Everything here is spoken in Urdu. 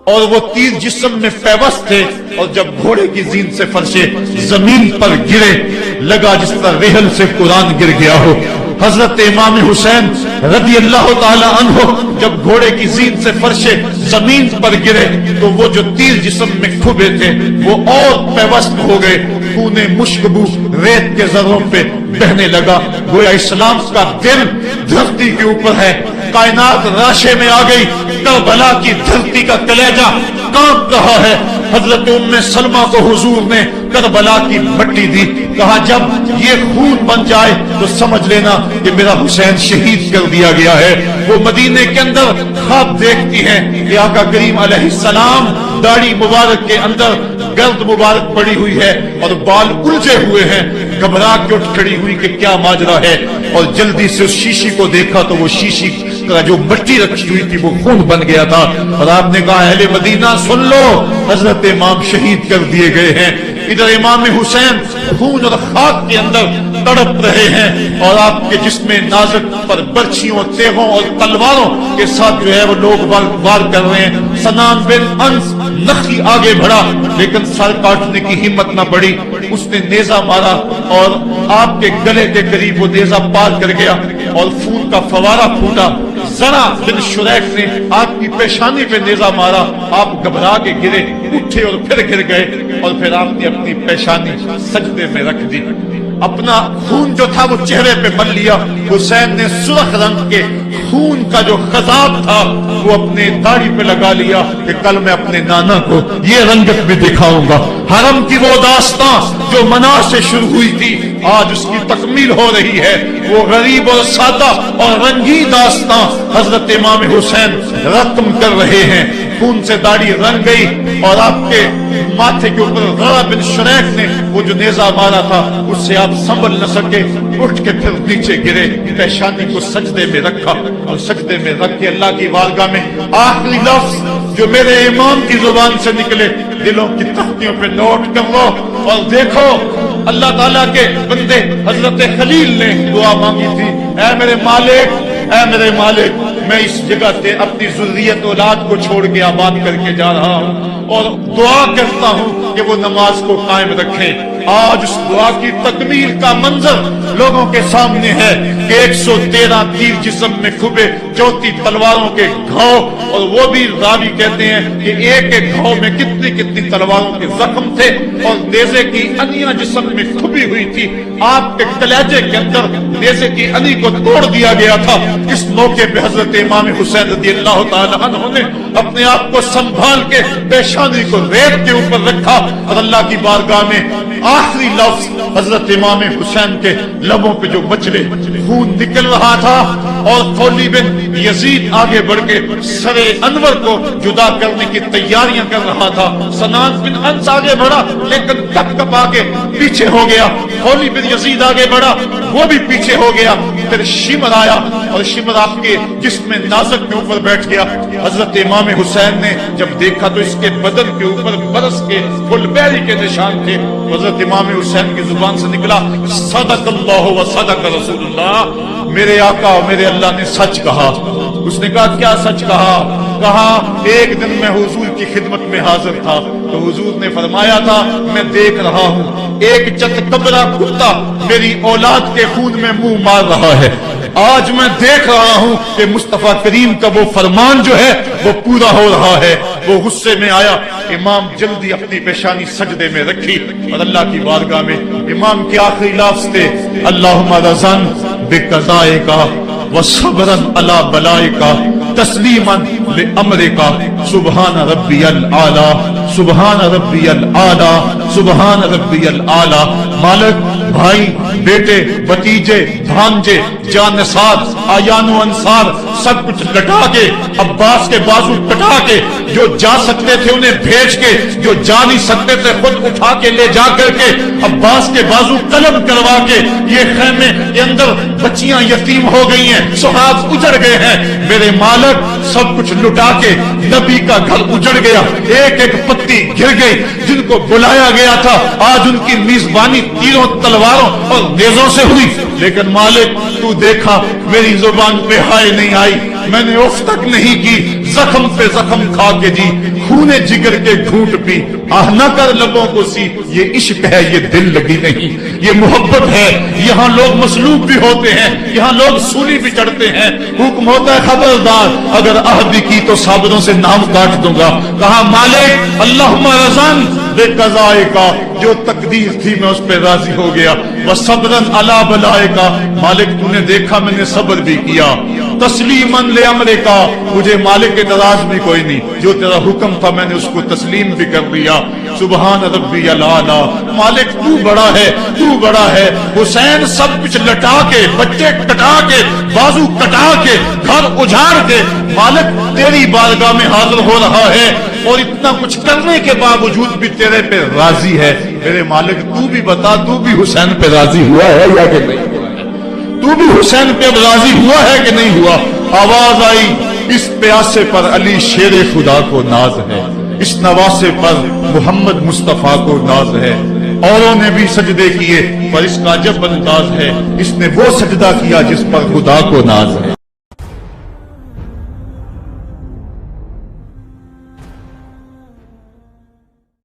اور وہ تیر جسم میں پیوست تھے، اور جب گھوڑے کی زین سے فرشے زمین پر گرے لگا جس طرح ریحل سے قرآن گر گیا ہو۔ حضرت امام حسین رضی اللہ تعالی عنہ جب گھوڑے کی زین سے فرشے زمین پر گرے تو وہ جو تیر جسم میں کھبے تھے وہ اور پیوست ہو گئے، خون مشکبو ریت کے ذروں پہ بہنے لگا، گویا اسلام کا دل دھرتی کے اوپر ہے، کائنات راشے میں آ گئی، کربلا کی دھرتی کا کلیجہ کانپ رہا ہے۔ حضرت ام سلمہ کو حضور نے کربلا کی مٹی دی، کہا جب یہ خون بن جائے تو سمجھ لینا کہ میرا حسین شہید کر دیا گیا ہے۔ وہ مدینے کے اندر خواب دیکھتی ہیں کہ آقا کریم علیہ السلام داڑھی مبارک کے اندر گرد مبارک پڑی ہوئی ہے اور بال الجھے ہوئے ہیں، گھبرا کے اٹھ کھڑی ہوئی کہ کیا ماجرا ہے، اور جلدی سے اس شیشی کو دیکھا تو وہ شیشی کا جو مٹی رکھی ہوئی تھی وہ خون بن گیا تھا، اور آپ نے کہا اہل مدینہ سن لو، حضرت امام شہید کر دیے گئے ہیں۔ ادھر امام حسین خون اور خاک کے اندر تڑپ رہے ہیں، اور آپ کے جسم نازک پر برچھیوں، تیغوں اور تلواروں کے ساتھ جو ہے وہ لوگ وار کر رہے ہیں۔ سنان بن انس نخی آگے بڑھا لیکن سر کاٹنے کی ہمت نہ پڑی، اس نے نیزہ مارا اور آپ کے گلے کے قریب وہ نیزہ پار کر گیا اور خون کا فوارہ پھوٹا۔ زرع بن شریک نے آپ کی پیشانی پہ نیزہ مارا، آپ گھبرا کے گرے، اٹھے اور پھر گر گئے، اور پھر آپ نے اپنی پیشانی سجدے میں رکھ دی، اپنا خون جو تھا وہ چہرے پہ مل لیا۔ حسین نے سرخ رنگ کے خون کا جو خضاب تھا وہ اپنے داڑھی پہ لگا لیا کہ کل میں اپنے نانا کو یہ رنگت بھی دکھاؤں گا۔ حرم کی وہ داستان جو منا سے شروع ہوئی تھی آج اس کی تکمیل ہو رہی ہے، وہ غریب اور سادہ اور رنگین داستان حضرت امام حسین رقم کر رہے ہیں۔ خون سے داڑھی رنگ گئی اور آپ کے ماتھے کے اوپر زرع بن شریک نے وہ جو نیزہ مارا تھا اس سے آپ سنبھل نہ سکے، اٹھ کے پھر نیچے گرے، پیشانی کو سجدے میں رکھا، اور سجدے میں رکھ کے اللہ کی بارگاہ میں آخری لفظ جو میرے امام کی زبان سے نکلے دلوں کی تختیوں پہ نوٹ کر لو اور دیکھو۔ اللہ تعالیٰ کے بندے حضرت خلیل نے دعا مانگی تھی، اے میرے مالک، اے میرے مالک، میں اس جگہ سے اپنی ذریت اولاد کو چھوڑ کے آباد کر کے جا رہا ہوں اور دعا کرتا ہوں کہ وہ نماز کو قائم رکھیں۔ آج اس دعا کی تکمیل کا منظر لوگوں کے سامنے ہے کہ 113 تیر جسم میں کھبے 34 تلواروں کے گھاؤ، اور وہ بھی راوی کہتے ہیں کہ ایک ایک گھاؤ میں کتنی کتنی تلواروں کے زخم تھے، اور نیزے کی انیاں جسم میں کھبی ہوئی تھی، آپ کے کلیجے کے اندر نیزے کی انی کو توڑ دیا گیا تھا۔ اس موقع پہ حضرت امام حسین رضی اللہ تعالی عنہ نے اپنے آپ کو سنبھال کے پیشانی کو ریت کے اوپر رکھا، اور اللہ کی بارگاہ میں آخری لفظ حضرت امام حسین کے لبوں پہ جو بچڑے خون نکل رہا تھا، اور خولی بن یزید آگے بڑھ کے سر انور کو جدا کرنے کی تیاریاں کر رہا تھا۔ سنان بن انس آگے بڑھا لیکن کپ کپ آگے پیچھے ہو گیا، خولی بن یزید آگے بڑھا وہ بھی پیچھے ہو گیا، پھر شمر آیا اور شمر آپ کے جسم نازک کے اوپر بیٹھ گیا۔ حضرت امام حسین نے جب دیکھا تو اس کے بدن کے اوپر برس کے پھل بیری کے نشان تھے۔ حضرت امام حسین کی زبان سے نکلا صدق اللہ و صدق رسول اللہ، میرے آقا اور میرے اللہ نے سچ کہا۔ اس نے کہا کیا سچ کہا؟ کہا ایک دن میں حضور کی خدمت میں حاضر تھا تو حضور نے فرمایا تھا میں دیکھ رہا ہوں ایک چتکبرا کتا میری اولاد کے خون میں منہ مار رہا ہے، آج میں دیکھ رہا ہوں کہ مصطفیٰ کریم کا وہ فرمان جو ہے وہ پورا ہو رہا ہے۔ وہ غصے میں آیا، امام جلدی اپنی پیشانی سجدے میں رکھی اور اللہ کی بارگاہ میں امام کے آخری لفظ تھے اللہم رضن بقضائک وصبرن علی بلائک تسلیما لامرک سبحان ربی الاعلی سبحان ربی الاعلی سبحان ربی الاعلی۔ مالک، بھائی، بیٹے، بھتیجے، بھانجے، جانصار، آیان و انصار سب کچھ لٹا کے عباس کے بازو کٹا کے جو جا سکتے تھے انہیں بھیج کے، جو جا نہیں سکتے تھے خود اٹھا کے لے جا کر کے عباس کے بازو قلم کروا کے یہ خیمے کے اندر بچیاں یتیم ہو گئی ہیں، سہاگ اجڑ گئے ہیں۔ میرے مالک، سب کچھ لٹا کے نبی کا گھر اجڑ گیا، ایک ایک پتی گر گئی، جن کو بلایا گیا تھا آج ان کی میزبانی تیروں تلواروں اور نیزوں سے ہوئی، لیکن مالک تو دیکھا میری زبان پہ ہائے نہیں آئی، میں نے اف تک نہیں کی، زخم پہ زخم کھا کے جی، خونے جگر کے گھونٹ پی، آہ نہ کر لبوں کو سی، یہ عشق ہے یہ دل لگی نہیں، یہ محبت ہے۔ یہاں لوگ مسلوب بھی ہوتے ہیں، یہاں لوگ سولی بھی چڑھتے ہیں، حکم ہوتا ہے خبردار اگر عہد کی تو صابروں سے نام کاٹ دوں گا۔ کہا مالک اللہم رضان بے قضائے کا، جو تقدیر تھی میں اس پہ راضی ہو گیا، وصبرن علی بلائے کا، مالک تو نے دیکھا میں نے صبر بھی کیا، تسلیماً لے امرے کا، مجھے مالک اعتراض بھی کوئی نہیں، جو تیرا حکم تھا میں نے اس کو تسلیم بھی کر دیا۔ سبحان ربی الاعلی، مالک تو بڑا ہے، تو بڑا ہے۔ حسین سب کچھ لٹا کے، بچے کٹا کے، بازو کٹا کے، گھر اجاڑ کے مالک تیری بارگاہ میں حاضر ہو رہا ہے، اور اتنا کچھ کرنے کے باوجود بھی تیرے پہ راضی ہے۔ میرے مالک تو بھی بتا، تو بھی حسین پہ راضی ہوا ہے یا کہ نہیں ہوا ہے؟ تو بھی حسین پہ راضی ہوا ہے کہ نہیں ہوا؟ آواز آئی اس پیاسے پر علی شیر خدا کو ناز ہے، اس نواسے پر محمد مصطفیٰ کو ناز ہے۔ اوروں نے بھی سجدے کیے پر اس کا عجب انداز ہے، اس نے وہ سجدہ کیا جس پر خدا کو ناز ہے۔